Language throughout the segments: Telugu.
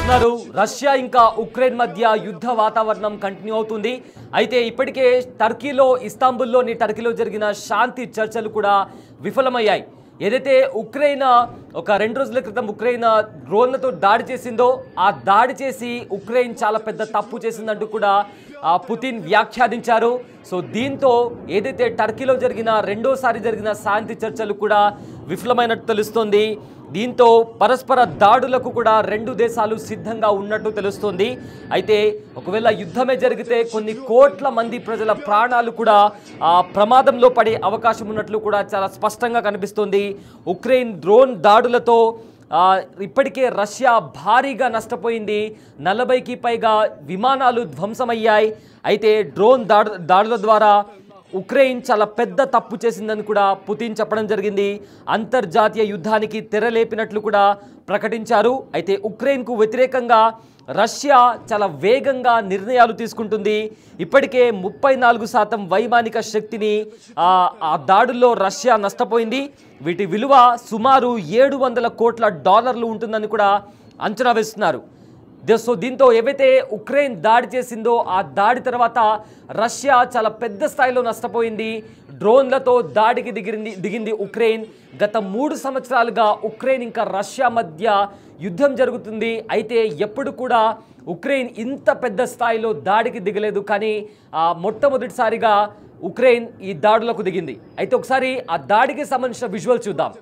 చూస్తున్నారు రష్యా ఇంకా ఉక్రెయిన్ మధ్య యుద్ధ వాతావరణం కంటిన్యూ అవుతుంది. అయితే ఇప్పటికే టర్కీలో జరిగిన శాంతి చర్చలు కూడా విఫలమయ్యాయి. ఏదైతే ఉక్రెయిన్ ఒక 2 రోజుల క్రితం ఉక్రెయిన్ డ్రోన్లతో దాడి చేసిందో ఆ దాడి చేసి ఉక్రెయిన్ చాలా పెద్ద తప్పు చేసిందంటూ కూడా పుతిన్ వ్యాఖ్యానించారు. సో దీంతో ఏదైతే టర్కీలో రెండోసారి జరిగిన శాంతి చర్చలు కూడా విఫలమైనట్టు తెలుస్తోంది. దీంతో పరస్పర దాడులకు కూడా రెండు దేశాలు సిద్ధంగా ఉన్నట్టు తెలుస్తోంది. అయితే ఒకవేళ యుద్ధమే జరిగితే కొన్ని కోట్ల మంది ప్రజల ప్రాణాలు కూడా ప్రమాదంలో పడే అవకాశం ఉన్నట్లు కూడా చాలా స్పష్టంగా కనిపిస్తోంది. ఉక్రెయిన్ డ్రోన్ దాడులతో ఇప్పటికే రష్యా భారీగా నష్టపోయింది. 40కి పైగా విమానాలు ధ్వంసమయ్యాయి. అయితే డ్రోన్ దాడుల ద్వారా ఉక్రెయిన్ చాలా పెద్ద తప్పు చేసిందని కూడా పుతిన్ చెప్పడం జరిగింది. అంతర్జాతీయ యుద్ధానికి తెరలేపినట్లు కూడా ప్రకటించారు. అయితే ఉక్రెయిన్కు వ్యతిరేకంగా రష్యా చాలా వేగంగా నిర్ణయాలు తీసుకుంటుంది. ఇప్పటికే 34% వైమానిక శక్తిని ఆ దాడుల్లో రష్యా నష్టపోయింది. వీటి విలువ సుమారు $700 కోట్ల ఉంటుందని కూడా అంచనా వేస్తున్నారు. సో దీంతో ఏవైతే ఉక్రెయిన్ దాడి చేసిందో ఆ దాడి తర్వాత రష్యా చాలా పెద్ద స్థాయిలో నష్టపోయింది. డ్రోన్లతో దాడికి దిగింది ఉక్రెయిన్. గత 3 సంవత్సరాలుగా ఉక్రెయిన్ ఇంకా రష్యా మధ్య యుద్ధం జరుగుతుంది. అయితే ఎప్పుడు కూడా ఉక్రెయిన్ ఇంత పెద్ద స్థాయిలో దాడికి దిగలేదు. కానీ మొట్టమొదటిసారిగా ఉక్రెయిన్ ఈ దాడులకు దిగింది. అయితే ఒకసారి ఆ దాడికి సంబంధించిన విజువల్ చూద్దాం.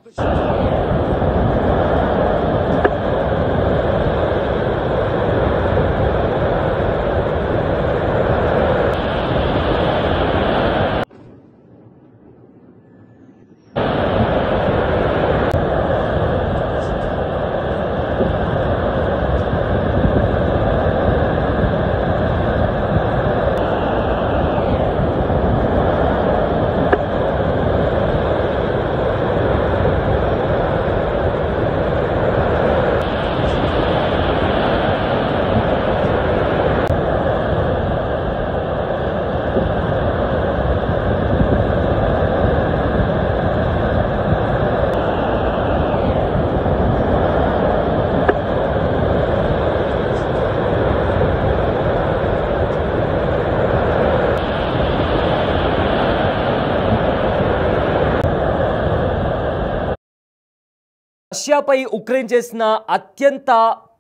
రష్యాపై ఉక్రెయిన్ చేసిన అత్యంత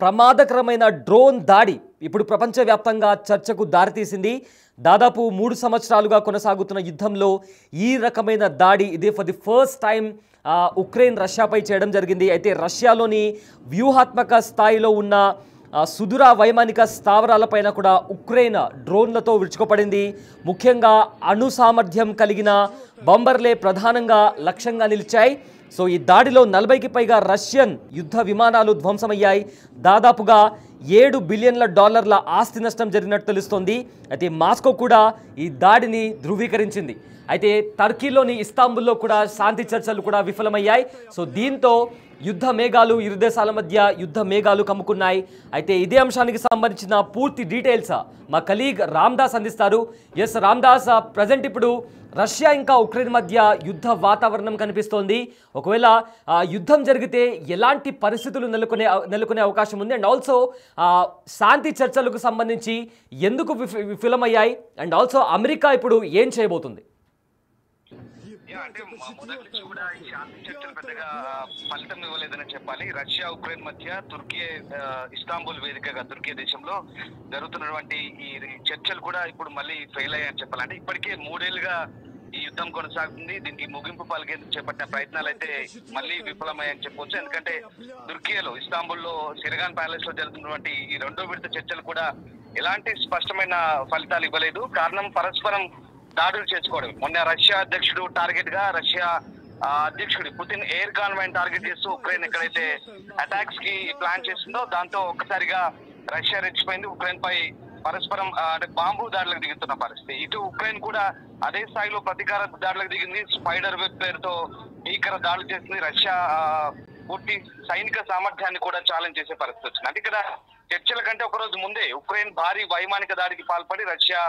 ప్రమాదకరమైన డ్రోన్ దాడి ఇప్పుడు ప్రపంచవ్యాప్తంగా చర్చకు దారితీసింది. దాదాపు 3 సంవత్సరాలుగా కొనసాగుతున్న యుద్ధంలో ఈ రకమైన దాడి ఇదే for the first time Ukraine రష్యాపై చేయడం జరిగింది. అయితే రష్యాలోని వ్యూహాత్మక స్థాయిలో ఉన్న సుదూర వైమానిక స్థావరాలపైన కూడా ఉక్రెయిన్ డ్రోన్లతో విరుచుకుపడింది. ముఖ్యంగా అణు సామర్థ్యం కలిగిన బాంబర్లే ప్రధానంగా లక్ష్యంగా నిలిచాయి. సో ఈ దాడిలో 40కి పైగా రష్యన్ యుద్ధ విమానాలు ధ్వంసమయ్యాయి. దాదాపుగా $7 బిలియన్ల ఆస్తి నష్టం జరిగినట్టు తెలుస్తోంది. అయితే మాస్కో కూడా ఈ దాడిని ధృవీకరించింది. అయితే టర్కీలోని ఇస్తాంబుల్లో కూడా శాంతి చర్చలు కూడా విఫలమయ్యాయి. సో దీంతో యుద్ధ మేఘాలు ఇరు దేశాల మధ్య యుద్ధ మేఘాలు కమ్ముకున్నాయి. అయితే ఇదే అంశానికి సంబంధించిన పూర్తి డీటెయిల్స్ మా కలీగ్ రామ్దాస్ అందిస్తారు. ఎస్ రామ్దాస్, ప్రజెంట్ ఇప్పుడు రష్యా ఇంకా ఉక్రెయిన్ మధ్య యుద్ధ వాతావరణం కనిపిస్తోంది. ఒకవేళ యుద్ధం జరిగితే ఎలాంటి పరిస్థితులు నెలకొనే అవకాశం ఉంది? అండ్ ఆల్సో శాంతి చర్చలకు సంబంధించి ఎందుకు విఫలమయ్యాయి? అండ్ ఆల్సో అమెరికా ఇప్పుడు ఏం చేయబోతుంది? అంటే మొదటి నుంచి కూడా ఈ శాంతి చర్చలు పెద్దగా ఫలితం ఇవ్వలేదని చెప్పాలి. రష్యా ఉక్రెయిన్ మధ్య తుర్కీ ఇస్తాంబుల్ వేదికగా తుర్కీ దేశంలో జరుగుతున్నటువంటి ఈ చర్చలు కూడా ఇప్పుడు మళ్ళీ ఫెయిల్ అయ్యాయని చెప్పాలి. అంటే ఇప్పటికే 3 ఏళ్లుగా ఈ యుద్ధం కొనసాగుతుంది. దీనికి ముగింపు పలికేందుకు చేపట్టిన ప్రయత్నాలు అయితే మళ్ళీ విఫలమయ్యాయని చెప్పొచ్చు. ఎందుకంటే తుర్కీలో ఇస్తాంబుల్లో సిరగాన్ ప్యాలెస్ లో జరుగుతున్నటువంటి ఈ 2వ విడత చర్చలు కూడా ఎలాంటి స్పష్టమైన ఫలితాలు ఇవ్వలేదు. కారణం పరస్పరం దాడులు చేసుకోవడం. మొన్న రష్యా అధ్యక్షుడు టార్గెట్ గా రష్యా అధ్యక్షుడు పుతిన్ ఎయిర్ కాన్వాయ్ టార్గెట్ చేస్తూ ఉక్రెయిన్ ఎక్కడైతే అటాక్స్ కి ప్లాన్ చేసిందో దాంతో ఒక్కసారిగా రష్యా రెచ్చిపోయింది. ఉక్రెయిన్ పై పరస్పరం అంటే బాంబు దాడులకు దిగుతున్న పరిస్థితి. ఇటు ఉక్రెయిన్ కూడా అదే స్థాయిలో ప్రతీకార దాడులకు దిగింది. స్పైడర్ వెబ్ పేరుతో భీకర దాడులు చేసింది. రష్యా పూర్తి సైనిక సామర్థ్యాన్ని కూడా ఛాలెంజ్ చేసే పరిస్థితి వచ్చింది. అంటే ఇక్కడ చర్చల కంటే ఒక రోజు ముందే ఉక్రెయిన్ భారీ వైమానిక దాడికి పాల్పడి రష్యా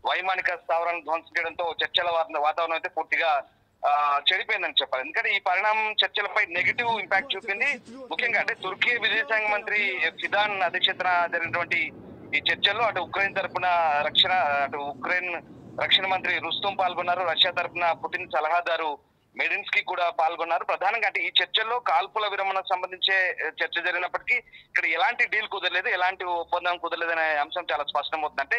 వైమానిక స్థావరాలను ధ్వంసం చేయడంతో చర్చల వాతావరణం అయితే పూర్తిగా చెడిపోయిందని చెప్పాలి. ఎందుకంటే ఈ పరిణామం చర్చలపై నెగిటివ్ ఇంపాక్ట్ చూపింది. ముఖ్యంగా అంటే తుర్కీ విదేశాంగ మంత్రి ఫిదాన్ అధ్యక్షతన జరిగినటువంటి ఈ చర్చల్లో అటు ఉక్రెయిన్ తరపున ఉక్రెయిన్ రక్షణ మంత్రి రుస్తుం పాల్గొన్నారు. రష్యా తరపున పుతిన్ సలహాదారు మెడిన్స్కీ కూడా పాల్గొన్నారు. ప్రధానంగా అంటే ఈ చర్చల్లో కాల్పుల విరమణకు సంబంధించే చర్చ జరిగినప్పటికీ ఇక్కడ ఎలాంటి డీల్ కుదరలేదు, ఎలాంటి ఒప్పందం కుదరలేదు అనే అంశం చాలా స్పష్టమవుతుంది. అంటే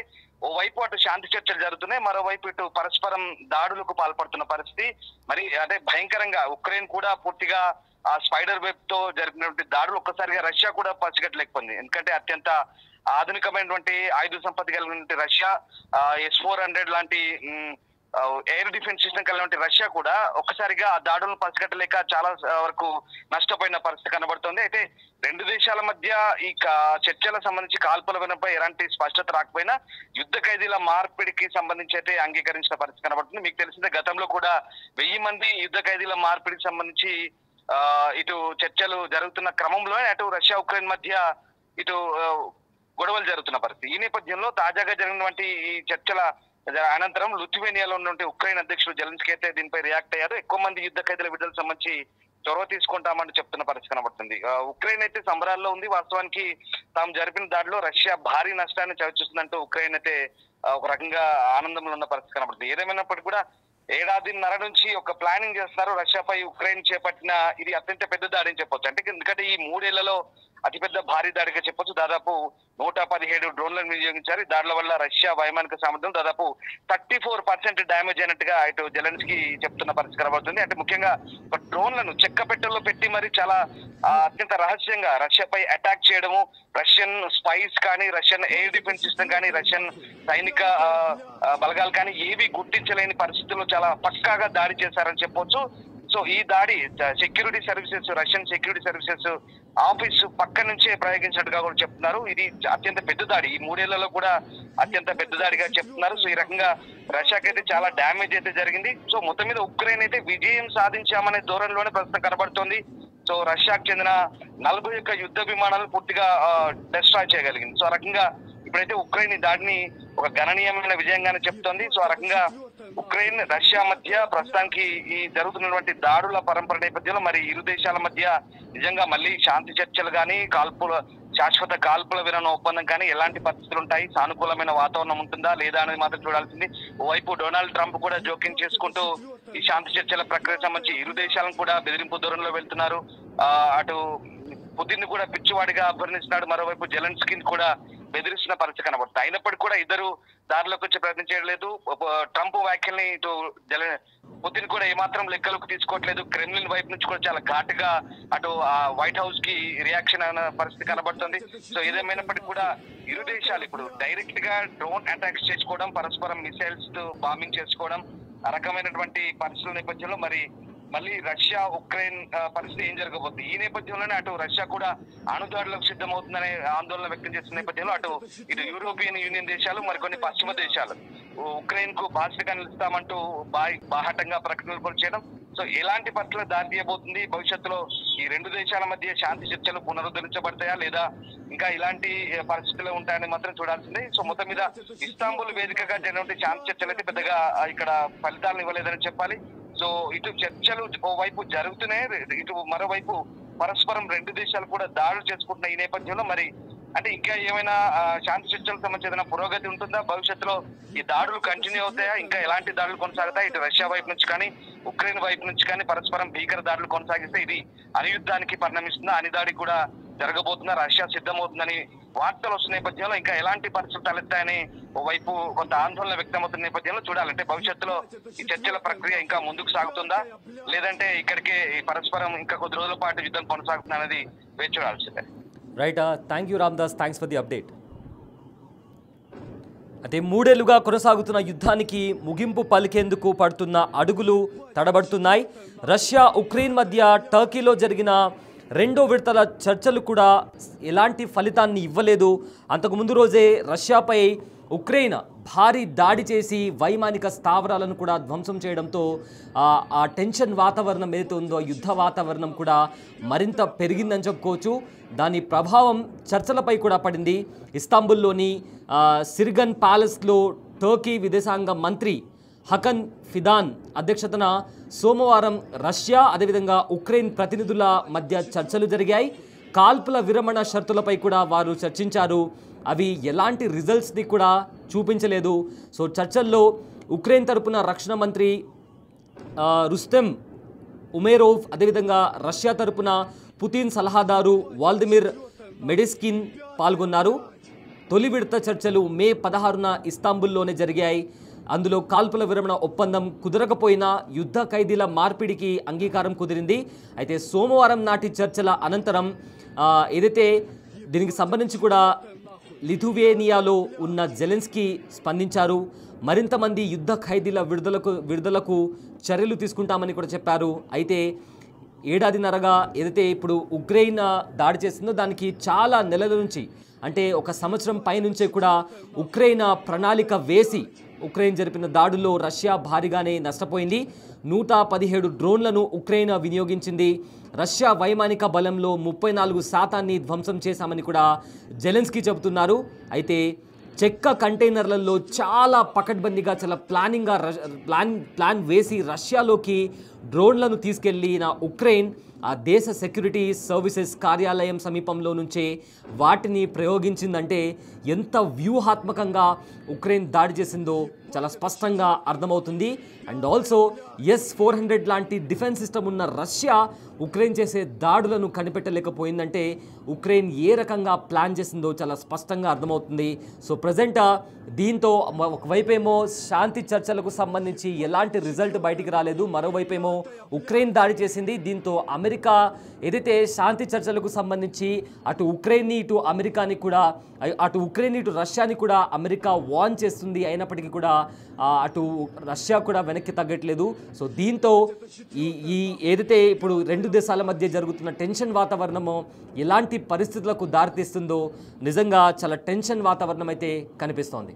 ఓవైపు అటు శాంతి చర్చలు జరుగుతున్నాయి, మరోవైపు ఇటు పరస్పరం దాడులకు పాల్పడుతున్న పరిస్థితి. మరి అంటే భయంకరంగా ఉక్రెయిన్ కూడా పూర్తిగా ఆ స్పైడర్ వెబ్ తో జరిగినటువంటి దాడులు ఒక్కసారిగా రష్యా కూడా పసిగట్టలేకపోయింది. ఎందుకంటే అత్యంత ఆధునికమైనటువంటి ఆయుధ సంపత్తి కలిగినటువంటి రష్యా S-400 లాంటి ఎయిర్ డిఫెన్స్ సిస్టమ్ కలిగినటువంటి రష్యా కూడా ఒక్కసారిగా ఆ దాడులను పసిగట్టలేక చాలా వరకు నష్టపోయిన పరిస్థితి కనబడుతుంది. అయితే రెండు దేశాల మధ్య ఈ చర్చలకు సంబంధించి కాల్పుల వినపై ఎలాంటి స్పష్టత రాకపోయినా యుద్ధ ఖైదీల మార్పిడికి సంబంధించి అయితే అంగీకరించిన పరిస్థితి కనబడుతుంది. మీకు తెలిసిందే గతంలో కూడా 1000 మంది యుద్ధ ఖైదీల మార్పిడికి సంబంధించి ఇటు చర్చలు జరుగుతున్న క్రమంలో అటు రష్యా ఉక్రెయిన్ మధ్య ఇటు గొడవలు జరుగుతున్న పరిస్థితి. ఈ నేపథ్యంలో తాజాగా జరిగినటువంటి ఈ చర్చల అనంతరం లిథువేనియాలో ఉన్నటువంటి ఉక్రెయిన్ అధ్యక్షుడు జెలెన్స్కీ అయితే దీనిపై రియాక్ట్ అయ్యారు. ఎక్కువ మంది యుద్ధ ఖైదీల విడుదలకు సంబంధించి చొరవ తీసుకుంటామని చెప్తున్న పరిస్థితి కనబడుతుంది. ఉక్రెయిన్ అయితే సంబరాల్లో ఉంది. వాస్తవానికి తాము జరిపిన దాడిలో రష్యా భారీ నష్టాన్ని చవిచూస్తుందంటూ ఉక్రెయిన్ అయితే ఒక రకంగా ఆనందంలో ఉన్న పరిస్థితి కనబడుతుంది. ఏదేమైనప్పటికీ కూడా 1.5 ఏళ్ల నుంచి ఒక ప్లానింగ్ చేస్తున్నారు రష్యాపై ఉక్రెయిన్ చేపట్టిన ఇది అత్యంత పెద్ద దాడి అని చెప్పొచ్చు. అంటే ఎందుకంటే ఈ 3 ఏళ్లలో అతిపెద్ద భారీ దాడిగా చెప్పొచ్చు. దాదాపు 117 డ్రోన్లను వినియోగించారు. ఈ దాడుల వల్ల రష్యా వైమానిక సామర్థ్యం దాదాపు 34% డ్యామేజ్ అయినట్టుగా ఇటు జెలెన్స్కీ చెప్తున్న పరిస్థితి కనబడుతుంది. అంటే ముఖ్యంగా డ్రోన్లను చెక్క పెట్టెల్లో పెట్టి మరి చాలా అత్యంత రహస్యంగా రష్యాపై అటాక్ చేయడము, రష్యన్ స్పైస్ కానీ, రష్యన్ ఎయిర్ డిఫెన్స్ సిస్టమ్ కానీ, రష్యన్ సైనిక బలగాలు కానీ ఏవి గుర్తించలేని పరిస్థితుల్లో చాలా పక్కాగా దాడి చేశారని చెప్పొచ్చు. సో ఈ దాడి security services, Russian security services office పక్క నుంచే ప్రయోగించినట్టుగా కూడా చెప్తున్నారు. ఇది అత్యంత పెద్ద దాడి, ఈ 3 ఏళ్లలో కూడా అత్యంత పెద్ద దాడిగా చెప్తున్నారు. సో ఈ రకంగా రష్యాకైతే చాలా డ్యామేజ్ అయితే జరిగింది. సో మొత్తం మీద ఉక్రెయిన్ అయితే విజయం సాధించామనే ధోరణిలోనే ప్రస్తుతం కనబడుతోంది. సో రష్యాకు చెందిన 41 యుద్ధ విమానాలను పూర్తిగా డిస్ట్రాయ్ చేయగలిగింది. సో ఆ రకంగా ఇప్పుడైతే ఉక్రెయిన్ ఈ దాడిని ఒక గణనీయమైన విజయంగానే చెప్తోంది. సో ఆ రకంగా ఉక్రెయిన్ రష్యా మధ్య ప్రస్తుతానికి ఈ జరుగుతున్నటువంటి దాడుల పరంపర నేపథ్యంలో మరి ఇరు దేశాల మధ్య నిజంగా మళ్ళీ శాంతి చర్చలు కానీ, శాశ్వత కాల్పుల విరమణ ఒప్పందం కానీ ఎలాంటి పరిస్థితులు ఉంటాయి, సానుకూలమైన వాతావరణం ఉంటుందా లేదా అనేది మాత్రం చూడాల్సింది. ఓవైపు డొనాల్డ్ ట్రంప్ కూడా జోక్యం చేసుకుంటూ ఈ శాంతి చర్చల ప్రక్రియకు సంబంధించి ఇరు దేశాలను కూడా బెదిరింపు ధోరణిలో వెళ్తున్నారు. అటు పుతిన్ కూడా పిచ్చివాడిగా అభ్యర్థిస్తున్నాడు, మరోవైపు జెలెన్స్కీని కూడా బెదిరిస్తున్న పరిస్థితి కనబడుతుంది. అయినప్పటికీ కూడా ఇద్దరు దారిలోకి వచ్చే ప్రయత్నం చేయలేదు. ట్రంప్ వ్యాఖ్యల్ని ఇటు పుతిన్ కూడా ఏమాత్రం లెక్కలకు తీసుకోవట్లేదు. క్రెమ్లిన్ వైపు నుంచి కూడా చాలా ఘాటుగా అటు వైట్ హౌస్ కి రియాక్షన్ అనే పరిస్థితి కనబడుతుంది. సో ఏదేమైనప్పటికీ కూడా ఇరు దేశాలు ఇప్పుడు డైరెక్ట్ గా డ్రోన్ అటాక్స్ చేసుకోవడం, పరస్పరం మిసైల్స్ తో బాంబింగ్ చేసుకోవడం, ఆ రకమైనటువంటి పరిస్థితుల నేపథ్యంలో మరి మళ్ళీ రష్యా ఉక్రెయిన్ పరిస్థితి ఏం జరగబోతుంది. ఈ నేపథ్యంలోనే అటు రష్యా కూడా అణుదాడులకు సిద్ధమవుతుందనే ఆందోళన వ్యక్తం చేసిన నేపథ్యంలో అటు ఇటు యూరోపియన్ యూనియన్ దేశాలు, మరికొన్ని పశ్చిమ దేశాలు ఉక్రెయిన్ కు బాధ్యతగా నిలుస్తామంటూ బాహాటంగా ప్రకటనలు చేయడం. సో ఎలాంటి పరిస్థితులకు దారి తీయబోతుంది, భవిష్యత్తులో ఈ రెండు దేశాల మధ్య శాంతి చర్చలు పునరుద్ధరించబడతాయా లేదా ఇంకా ఇలాంటి పరిస్థితులు ఉంటాయని మాత్రం చూడాల్సిందే. సో మొత్తం మీద ఇస్తాంబుల్ వేదికగా జరిగినటువంటి శాంతి చర్చలు అయితే పెద్దగా ఇక్కడ ఫలితాలను ఇవ్వలేదని చెప్పాలి. సో ఇటు చర్చలు ఓవైపు జరుగుతున్నాయి, ఇటు మరోవైపు పరస్పరం రెండు దేశాలు కూడా దాడులు చేసుకుంటున్న ఈ నేపథ్యంలో మరి అంటే ఇంకా ఏమైనా శాంతి చర్చలకు సంబంధించి ఏదైనా పురోగతి ఉంటుందా, భవిష్యత్తులో ఈ దాడులు కంటిన్యూ అవుతాయా, ఇంకా ఎలాంటి దాడులు కొనసాగుతాయి, ఇటు రష్యా వైపు నుంచి కానీ ఉక్రెయిన్ వైపు నుంచి కానీ పరస్పరం భీకర దాడులు కొనసాగిస్తే ఇది అణుయుద్ధానికి పరిణమిస్తుందా, అణిదాడి కూడా జరగబోతుందా, రష్యా సిద్ధమవుతుందని వార్తలు వస్తున్న నేపథ్యంలో ఇంకా ఎలాంటి పరిస్థితులు తలెత్తాయని ఓవైపు కొంత ఆందోళన వ్యక్తమవుతున్న నేపథ్యంలో చూడాలంటే భవిష్యత్తులో ఈ చర్చల ప్రక్రియ ఇంకా ముందుకు సాగుతుందా లేదంటే ఇక్కడికే ఈ పరస్పరం ఇంకా కొద్ది రోజుల పాటు యుద్ధం కొనసాగుతుందా అనేది వేచి చూడాల్సిందే. Right, thank you Ramdas, thanks for the update. అయితే 3 ఏళ్లుగా కొనసాగుతున్న యుద్ధానికి ముగింపు పలికేందుకు పడుతున్న అడుగులు తడబడుతున్నాయి. రష్యా ఉక్రెయిన్ మధ్య టర్కీలో జరిగిన 2వ విడతల చర్చలు కూడా ఎలాంటి ఫలితాన్ని ఇవ్వలేదు. అంతకుముందు రోజే రష్యాపై ఉక్రెయిన్ భారీ దాడి చేసి వైమానిక స్థావరాలను కూడా ధ్వంసం చేయడంతో ఆ టెన్షన్ వాతావరణం ఏదైతే ఉందో యుద్ధ వాతావరణం కూడా మరింత పెరిగిందని చెప్పుకోవచ్చు. దాని ప్రభావం చర్చలపై కూడా పడింది. ఇస్తాంబుల్లోని సిర్గన్ ప్యాలెస్లో టర్కీ విదేశాంగ మంత్రి హకన్ ఫిదాన్ అధ్యక్షతన సోమవారం రష్యా అదేవిధంగా ఉక్రెయిన్ ప్రతినిధుల మధ్య చర్చలు జరిగాయి. కాల్పుల విరమణ షరతులపై కూడా వారు చర్చించారు. అవి ఎలాంటి రిజల్ట్స్ని కూడా చూపించలేదు. సో చర్చల్లో ఉక్రెయిన్ తరపున రక్షణ మంత్రి రుస్తెమ్ ఉమేరోవ్ అదేవిధంగా రష్యా తరపున పుతిన్ సలహాదారు వాల్దిమిర్ మెడిస్కిన్ పాల్గొన్నారు. తొలి విడత చర్చలు మే 16న ఇస్తాంబుల్లోనే జరిగాయి. అందులో కాల్పుల విరమణ ఒప్పందం కుదరకపోయినా యుద్ధ ఖైదీల మార్పిడికి అంగీకారం కుదిరింది. అయితే సోమవారం నాటి చర్చల అనంతరం ఏదైతే దీనికి సంబంధించి కూడా లిథువేనియాలో ఉన్న జెలెన్స్కీ స్పందించారు. మరింత మంది యుద్ధ ఖైదీల విడుదలకు చర్యలు తీసుకుంటామని కూడా చెప్పారు. అయితే ఏడాదిన్నరగా ఏదైతే ఇప్పుడు ఉక్రెయిన్ దాడి చేసిందో దానికి చాలా నెలల నుంచి అంటే 1 సంవత్సరం పైనుంచే కూడా ఉక్రెయిన్ ప్రణాళిక వేసి ఉక్రెయిన్ జరిపిన దాడుల్లో రష్యా భారీగానే నష్టపోయింది. 117 డ్రోన్లను ఉక్రెయిన్ వినియోగించింది. రష్యా వైమానిక బలంలో 34% ధ్వంసం చేశామని కూడా జెలెన్స్కీ చెబుతున్నారు. అయితే చెక్క కంటైనర్లలో చాలా పకడ్బందీగా చాలా ప్లాన్ వేసి రష్యాలోకి డ్రోన్లను తీసుకెళ్లిన ఉక్రెయిన్ ఆ దేశ సెక్యూరిటీ సర్వీసెస్ కార్యాలయం సమీపంలో నుంచే వాటిని ప్రయోగించిందంటే ఎంత వ్యూహాత్మకంగా ఉక్రెయిన్ దాడి చేసిందో చాలా స్పష్టంగా అర్థమవుతుంది. అండ్ ఆల్సో S-400 లాంటి డిఫెన్స్ సిస్టమ్ ఉన్న రష్యా ఉక్రెయిన్ చేసే దాడులను కనిపెట్టలేకపోయిందంటే ఉక్రెయిన్ ఏ రకంగా ప్లాన్ చేసిందో చాలా స్పష్టంగా అర్థమవుతుంది. సో ప్రజెంట్ దీంతో ఒకవైపేమో శాంతి చర్చలకు సంబంధించి ఎలాంటి రిజల్ట్ బయటికి రాలేదు, మరోవైపేమో ఉక్రెయిన్ దాడి చేసింది. దీంతో అమెరికా ఏదైతే శాంతి చర్చలకు సంబంధించి అటు ఉక్రెయిన్ని ఇటు రష్యాని కూడా అమెరికా వార్న్ చేస్తుంది. అయినప్పటికీ కూడా అటు రష్యా కూడా వెనక్కి తగ్గట్లేదు. సో దీంతో ఈ ఏదైతే ఇప్పుడు 2 దేశాల మధ్య జరుగుతున్న టెన్షన్ వాతావరణమో ఎలాంటి పరిస్థితులకు దారితీస్తుందో నిజంగా చాలా టెన్షన్ వాతావరణం అయితే కనిపిస్తోంది.